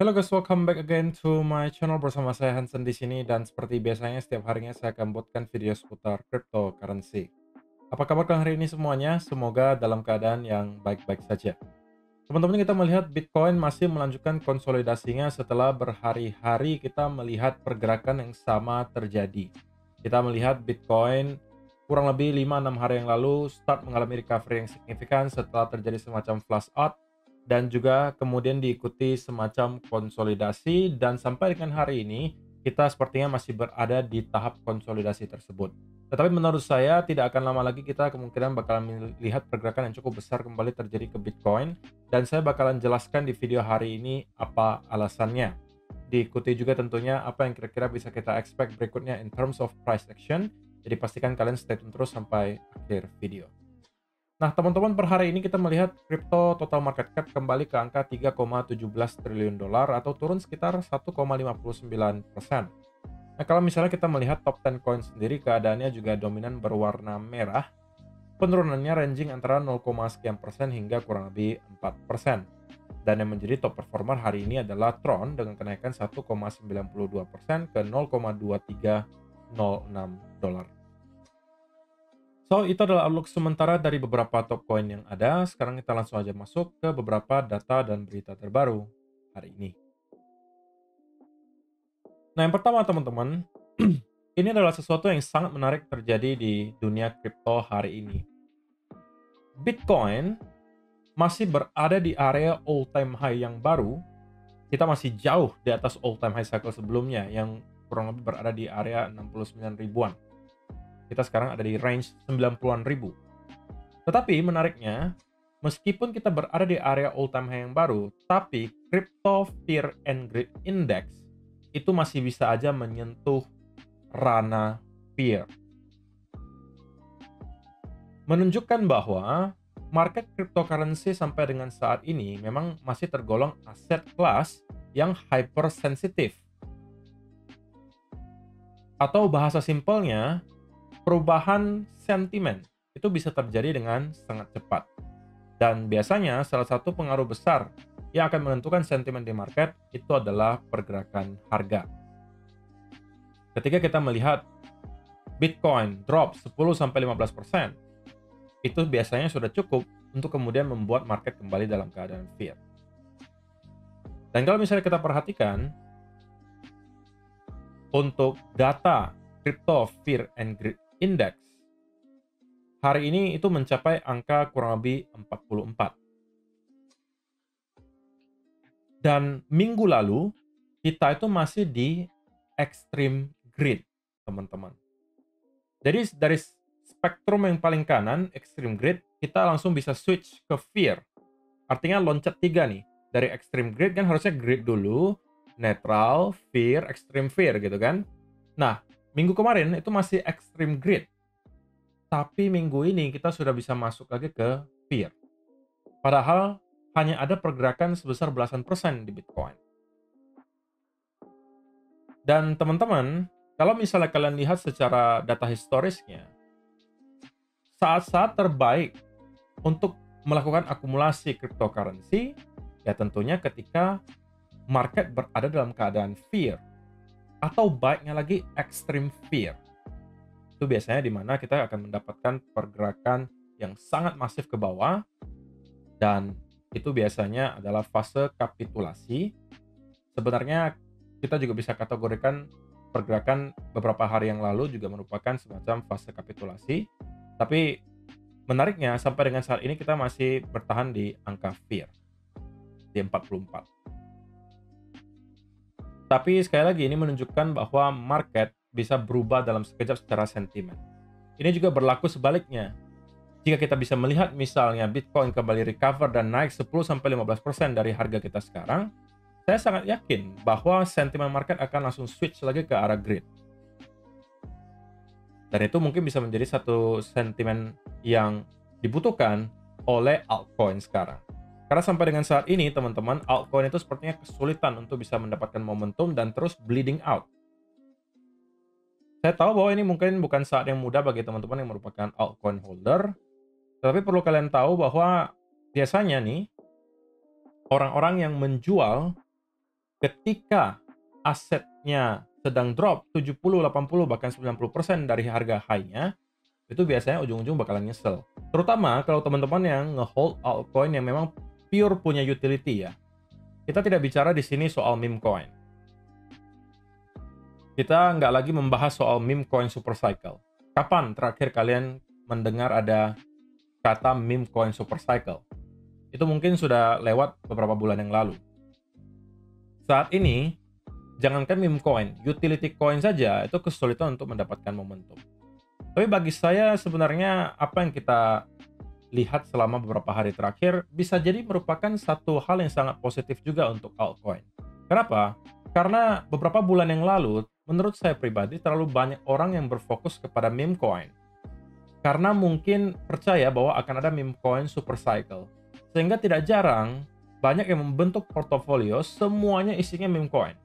Halo guys, welcome back again to my channel bersama saya Hansen di sini dan seperti biasanya setiap harinya saya akan buatkan video seputar cryptocurrency. Apa kabar kalian hari ini semuanya? Semoga dalam keadaan yang baik-baik saja. Teman-teman kita melihat Bitcoin masih melanjutkan konsolidasinya setelah berhari-hari kita melihat pergerakan yang sama terjadi. Kita melihat Bitcoin kurang lebih 5-6 hari yang lalu start mengalami recovery yang signifikan setelah terjadi semacam flush out dan juga kemudian diikuti semacam konsolidasi dan sampai dengan hari ini kita sepertinya masih berada di tahap konsolidasi tersebut. Tetapi menurut saya tidak akan lama lagi kita kemungkinan bakalan melihat pergerakan yang cukup besar kembali terjadi ke Bitcoin dan saya bakalan jelaskan di video hari ini apa alasannya. Diikuti juga tentunya apa yang kira-kira bisa kita expect berikutnya in terms of price action. Jadi pastikan kalian stay tune terus sampai akhir video. Nah, teman-teman, per hari ini kita melihat kripto total market cap kembali ke angka 3,17 triliun dolar atau turun sekitar 1,59%. Nah, kalau misalnya kita melihat top 10 coin sendiri, keadaannya juga dominan berwarna merah. Penurunannya ranging antara 0, sekian persen hingga kurang lebih 4%. Dan yang menjadi top performer hari ini adalah Tron dengan kenaikan 1,92% ke 0,2306 dolar. So, itu adalah outlook sementara dari beberapa top coin yang ada. Sekarang kita langsung aja masuk ke beberapa data dan berita terbaru hari ini. Nah, yang pertama teman-teman, ini adalah sesuatu yang sangat menarik terjadi di dunia kripto hari ini. Bitcoin masih berada di area all time high yang baru. Kita masih jauh di atas all time high cycle sebelumnya yang kurang lebih berada di area 69 ribuan. Kita sekarang ada di range 90-an ribu. Tetapi menariknya, meskipun kita berada di area all time high yang baru, tapi Crypto Fear and Greed Index itu masih bisa aja menyentuh ranah fear. Menunjukkan bahwa market cryptocurrency sampai dengan saat ini memang masih tergolong aset kelas yang hypersensitif. Atau bahasa simpelnya, perubahan sentimen itu bisa terjadi dengan sangat cepat. Dan biasanya salah satu pengaruh besar yang akan menentukan sentimen di market itu adalah pergerakan harga. Ketika kita melihat Bitcoin drop 10-15%, itu biasanya sudah cukup untuk kemudian membuat market kembali dalam keadaan fear. Dan kalau misalnya kita perhatikan, untuk data Crypto Fear and Greed Index, hari ini itu mencapai angka kurang lebih 44. Dan minggu lalu, kita itu masih di extreme greed, teman-teman. Jadi dari spektrum yang paling kanan, extreme greed, kita langsung bisa switch ke fear. Artinya loncat 3 nih. Dari extreme greed kan harusnya greed dulu, neutral, fear, extreme fear gitu kan. Nah, minggu kemarin itu masih extreme greed. Tapi minggu ini kita sudah bisa masuk lagi ke fear. Padahal hanya ada pergerakan sebesar belasan persen di Bitcoin. Dan teman-teman, kalau misalnya kalian lihat secara data historisnya, saat-saat terbaik untuk melakukan akumulasi cryptocurrency, ya tentunya ketika market berada dalam keadaan fear. Atau baiknya lagi extreme fear. Itu biasanya di mana kita akan mendapatkan pergerakan yang sangat masif ke bawah, dan itu biasanya adalah fase kapitulasi. Sebenarnya kita juga bisa kategorikan pergerakan beberapa hari yang lalu juga merupakan semacam fase kapitulasi. Tapi menariknya sampai dengan saat ini kita masih bertahan di angka fear di 44. Tapi sekali lagi ini menunjukkan bahwa market bisa berubah dalam sekejap secara sentimen. Ini juga berlaku sebaliknya. Jika kita bisa melihat misalnya Bitcoin kembali recover dan naik 10-15% dari harga kita sekarang, saya sangat yakin bahwa sentimen market akan langsung switch lagi ke arah greed. Dan itu mungkin bisa menjadi satu sentimen yang dibutuhkan oleh altcoin sekarang. Karena sampai dengan saat ini, teman-teman, altcoin itu sepertinya kesulitan untuk bisa mendapatkan momentum dan terus bleeding out. Saya tahu bahwa ini mungkin bukan saat yang mudah bagi teman-teman yang merupakan altcoin holder, tetapi perlu kalian tahu bahwa biasanya nih, orang-orang yang menjual ketika asetnya sedang drop 70, 80, bahkan 90% dari harga high-nya, itu biasanya ujung-ujung bakalan nyesel. Terutama kalau teman-teman yang nge-hold altcoin yang memang pure punya utility ya. Kita tidak bicara di sini soal meme coin. Kita nggak lagi membahas soal meme coin super cycle. Kapan terakhir kalian mendengar ada kata meme coin super cycle? Itu mungkin sudah lewat beberapa bulan yang lalu. Saat ini, jangankan meme coin, utility coin saja itu kesulitan untuk mendapatkan momentum. Tapi bagi saya sebenarnya apa yang kita lihat selama beberapa hari terakhir bisa jadi merupakan satu hal yang sangat positif juga untuk altcoin. Kenapa? Karena beberapa bulan yang lalu, menurut saya pribadi terlalu banyak orang yang berfokus kepada meme coin. Karena mungkin percaya bahwa akan ada meme coin super cycle. Sehingga tidak jarang banyak yang membentuk portofolio semuanya isinya meme coin.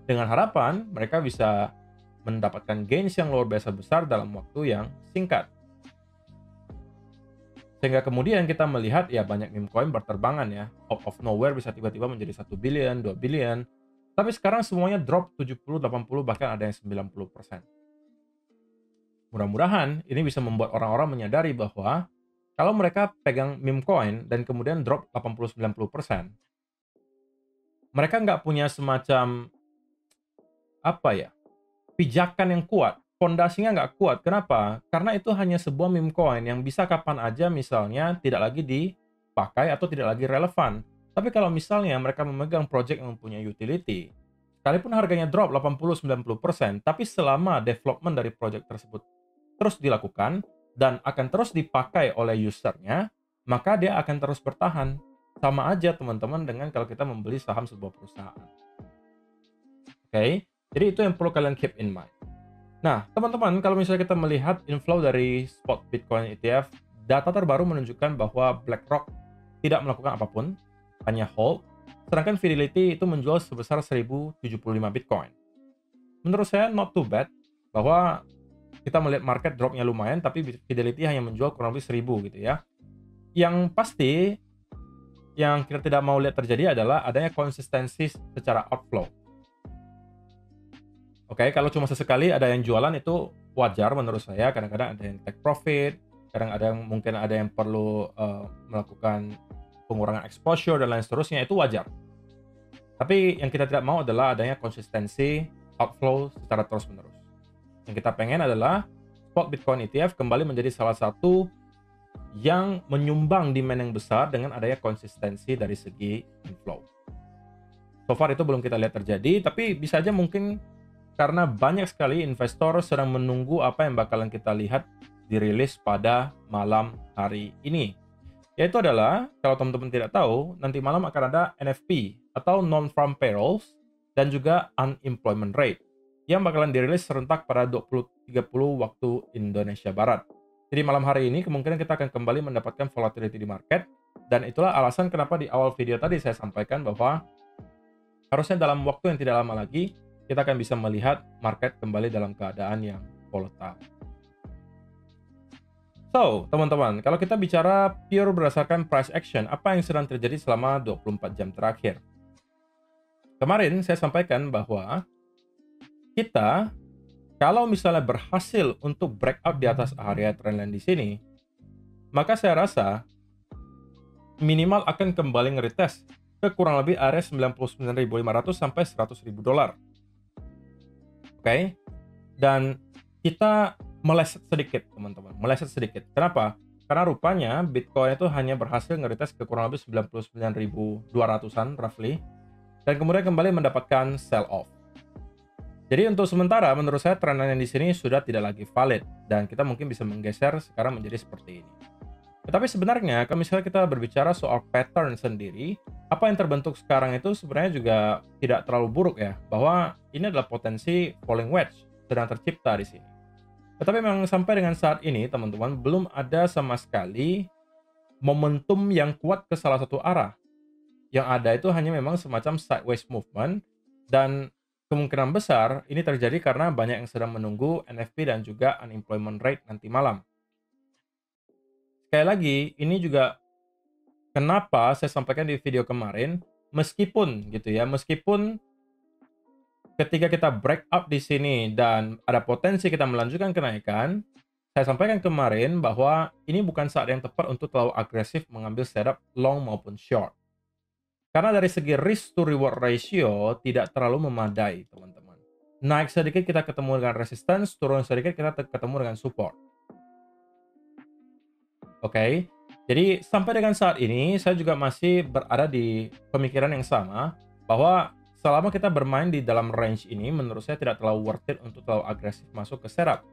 Dengan harapan mereka bisa mendapatkan gains yang luar biasa besar dalam waktu yang singkat. Sehingga kemudian kita melihat ya banyak meme coin berterbangan ya. Out of nowhere bisa tiba-tiba menjadi 1 billion, 2 billion. Tapi sekarang semuanya drop 70, 80, bahkan ada yang 90%. Mudah-mudahan ini bisa membuat orang-orang menyadari bahwa kalau mereka pegang meme coin dan kemudian drop 80-90%, mereka nggak punya semacam apa ya, pijakan yang kuat, fondasinya nggak kuat. Kenapa? Karena itu hanya sebuah meme coin yang bisa kapan aja misalnya tidak lagi dipakai atau tidak lagi relevan. Tapi kalau misalnya mereka memegang project yang mempunyai utility, sekalipun harganya drop 80-90%, tapi selama development dari project tersebut terus dilakukan dan akan terus dipakai oleh usernya, maka dia akan terus bertahan. Sama aja teman-teman dengan kalau kita membeli saham sebuah perusahaan. Oke? Jadi itu yang perlu kalian keep in mind. Nah, teman-teman, kalau misalnya kita melihat inflow dari spot Bitcoin ETF, data terbaru menunjukkan bahwa BlackRock tidak melakukan apapun, hanya hold, sedangkan Fidelity itu menjual sebesar 1075 Bitcoin. Menurut saya not too bad, bahwa kita melihat market dropnya lumayan, tapi Fidelity hanya menjual kurang lebih 1000 gitu ya. Yang pasti, yang kita tidak mau lihat terjadi adalah adanya konsistensi secara outflow. Oke, kalau cuma sesekali ada yang jualan itu wajar menurut saya. Kadang-kadang ada yang take profit, kadang ada yang mungkin ada yang perlu melakukan pengurangan exposure dan lain seterusnya, itu wajar. Tapi yang kita tidak mau adalah adanya konsistensi outflow secara terus-menerus. Yang kita pengen adalah spot Bitcoin ETF kembali menjadi salah satu yang menyumbang demand yang besar dengan adanya konsistensi dari segi inflow. So far itu belum kita lihat terjadi, tapi bisa aja mungkin karena banyak sekali investor sedang menunggu apa yang bakalan kita lihat dirilis pada malam hari ini. Yaitu adalah, kalau teman-teman tidak tahu, nanti malam akan ada NFP atau Non-Farm Payrolls dan juga Unemployment Rate yang bakalan dirilis serentak pada 20.30 waktu Indonesia Barat. Jadi malam hari ini kemungkinan kita akan kembali mendapatkan volatility di market, dan itulah alasan kenapa di awal video tadi saya sampaikan bahwa harusnya dalam waktu yang tidak lama lagi kita akan bisa melihat market kembali dalam keadaan yang volatile. So, teman-teman, kalau kita bicara pure berdasarkan price action, apa yang sedang terjadi selama 24 jam terakhir? Kemarin saya sampaikan bahwa kita, kalau misalnya berhasil untuk breakout di atas area trendline di sini, maka saya rasa minimal akan kembali nge-retest ke kurang lebih area 99.500 sampai 100.000 dolar. Oke, dan kita meleset sedikit teman-teman, meleset sedikit. Kenapa? Karena rupanya Bitcoin itu hanya berhasil nge-retest ke kurang lebih 99.200-an roughly, dan kemudian kembali mendapatkan sell off. Jadi untuk sementara menurut saya trennya di sini sudah tidak lagi valid, dan kita mungkin bisa menggeser sekarang menjadi seperti ini. Tetapi sebenarnya kalau misalnya kita berbicara soal pattern sendiri, apa yang terbentuk sekarang itu sebenarnya juga tidak terlalu buruk ya, bahwa ini adalah potensi falling wedge sedang tercipta di sini. Tetapi memang sampai dengan saat ini teman-teman belum ada sama sekali momentum yang kuat ke salah satu arah. Yang ada itu hanya memang semacam sideways movement, dan kemungkinan besar ini terjadi karena banyak yang sedang menunggu NFP dan juga unemployment rate nanti malam. Sekali lagi, ini juga kenapa saya sampaikan di video kemarin, meskipun gitu ya, meskipun ketika kita break up di sini dan ada potensi kita melanjutkan kenaikan, saya sampaikan kemarin bahwa ini bukan saat yang tepat untuk terlalu agresif mengambil setup long maupun short. Karena dari segi risk to reward ratio tidak terlalu memadai, teman-teman. Naik sedikit kita ketemu dengan resistance, turun sedikit kita ketemu dengan support. Oke. Jadi sampai dengan saat ini saya juga masih berada di pemikiran yang sama bahwa selama kita bermain di dalam range ini menurut saya tidak terlalu worth it untuk terlalu agresif masuk ke setup.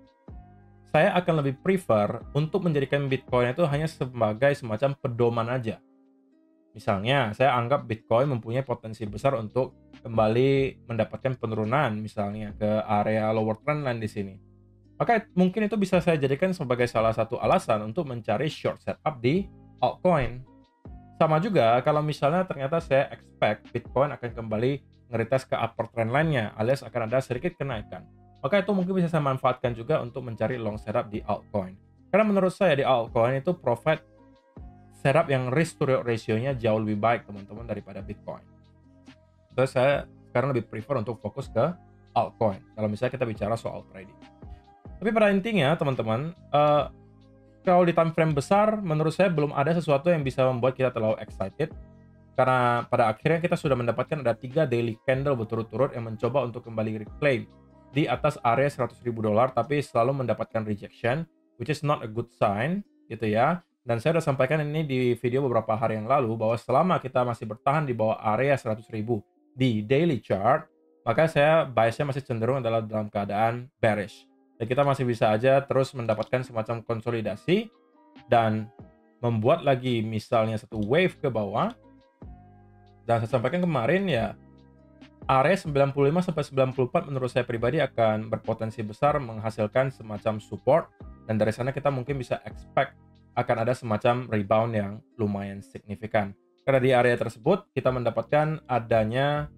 Saya akan lebih prefer untuk menjadikan Bitcoin itu hanya sebagai semacam pedoman aja. Misalnya, saya anggap Bitcoin mempunyai potensi besar untuk kembali mendapatkan penurunan, misalnya ke area lower trendline di sini. Maka mungkin itu bisa saya jadikan sebagai salah satu alasan untuk mencari short setup di altcoin. Sama juga kalau misalnya ternyata saya expect Bitcoin akan kembali ngeretest ke upper trendline-nya, alias akan ada sedikit kenaikan. Maka itu mungkin bisa saya manfaatkan juga untuk mencari long setup di altcoin. Karena menurut saya di altcoin itu profit setup yang risk to reward ratio-nya jauh lebih baik teman-teman daripada Bitcoin. Terus saya sekarang lebih prefer untuk fokus ke altcoin kalau misalnya kita bicara soal trading. Tapi pada intinya teman-teman, kalau di time frame besar menurut saya belum ada sesuatu yang bisa membuat kita terlalu excited. Karena pada akhirnya kita sudah mendapatkan ada 3 daily candle berturut-turut yang mencoba untuk kembali reclaim di atas area $100.000 tapi selalu mendapatkan rejection, which is not a good sign gitu ya. Dan saya sudah sampaikan ini di video beberapa hari yang lalu bahwa selama kita masih bertahan di bawah area 100.000 di daily chart, maka saya biasnya masih cenderung adalah dalam keadaan bearish. Dan kita masih bisa aja terus mendapatkan semacam konsolidasi dan membuat lagi misalnya satu wave ke bawah. Dan saya sampaikan kemarin ya, area 95 sampai 94 menurut saya pribadi akan berpotensi besar menghasilkan semacam support, dan dari sana kita mungkin bisa expect akan ada semacam rebound yang lumayan signifikan. Karena di area tersebut kita mendapatkan adanya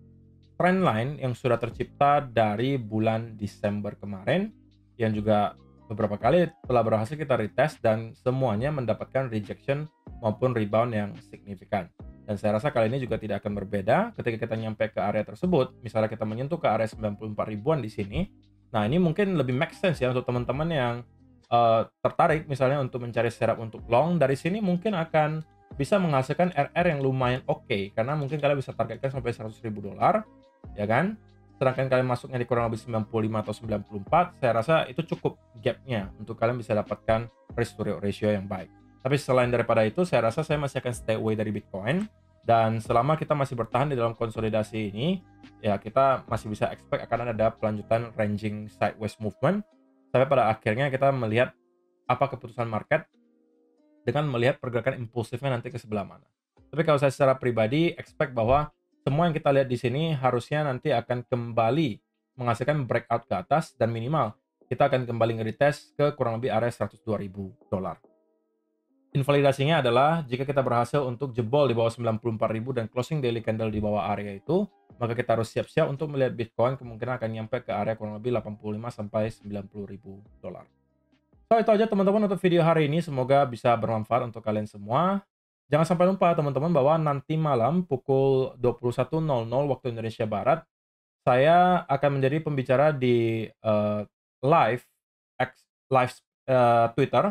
trendline yang sudah tercipta dari bulan Desember kemarin, yang juga beberapa kali telah berhasil kita retest dan semuanya mendapatkan rejection maupun rebound yang signifikan. Dan saya rasa kali ini juga tidak akan berbeda ketika kita nyampe ke area tersebut. Misalnya kita menyentuh ke area 94 ribuan di sini. Nah, ini mungkin lebih make sense ya untuk teman-teman yang tertarik misalnya untuk mencari setup untuk long. Dari sini mungkin akan bisa menghasilkan RR yang lumayan oke, karena mungkin kalian bisa targetkan sampai $100.000, ya kan? Sedangkan kalian masuknya di kurang lebih 95 atau 94, saya rasa itu cukup gapnya untuk kalian bisa dapatkan risk to reward ratio yang baik. Tapi selain daripada itu, saya rasa saya masih akan stay away dari Bitcoin. Dan selama kita masih bertahan di dalam konsolidasi ini, ya kita masih bisa expect akan ada pelanjutan ranging sideways movement. Sampai pada akhirnya kita melihat apa keputusan market dengan melihat pergerakan impulsifnya nanti ke sebelah mana. Tapi kalau saya secara pribadi expect bahwa semua yang kita lihat di sini harusnya nanti akan kembali menghasilkan breakout ke atas, dan minimal kita akan kembali nge-retest ke kurang lebih area $102.000. Invalidasinya adalah jika kita berhasil untuk jebol di bawah 94.000 dan closing daily candle di bawah area itu, maka kita harus siap-siap untuk melihat Bitcoin kemungkinan akan nyampe ke area kurang lebih 85 sampai $90.000. So, itu aja teman-teman untuk video hari ini. Semoga bisa bermanfaat untuk kalian semua. Jangan sampai lupa teman-teman bahwa nanti malam pukul 21.00 waktu Indonesia Barat, saya akan menjadi pembicara di live Twitter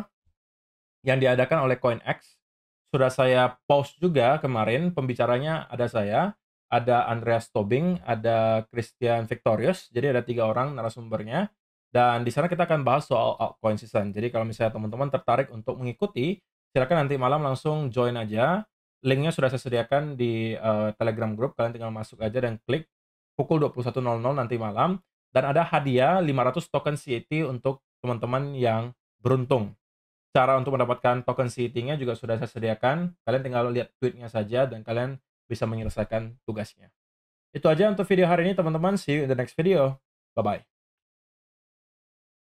yang diadakan oleh CoinX. Sudah saya post juga kemarin, pembicaranya ada saya, ada Andreas Tobing, ada Christian Victorius, jadi ada 3 orang narasumbernya. Dan di sana kita akan bahas soal altcoin season. Jadi kalau misalnya teman-teman tertarik untuk mengikuti, silakan nanti malam langsung join aja. Linknya sudah saya sediakan di Telegram group, kalian tinggal masuk aja dan klik pukul 21.00 nanti malam. Dan ada hadiah 500 token CET untuk teman-teman yang beruntung. Cara untuk mendapatkan token CET-nya juga sudah saya sediakan. Kalian tinggal lihat tweet-nya saja dan kalian bisa menyelesaikan tugasnya. Itu aja untuk video hari ini teman-teman. See you in the next video. Bye-bye.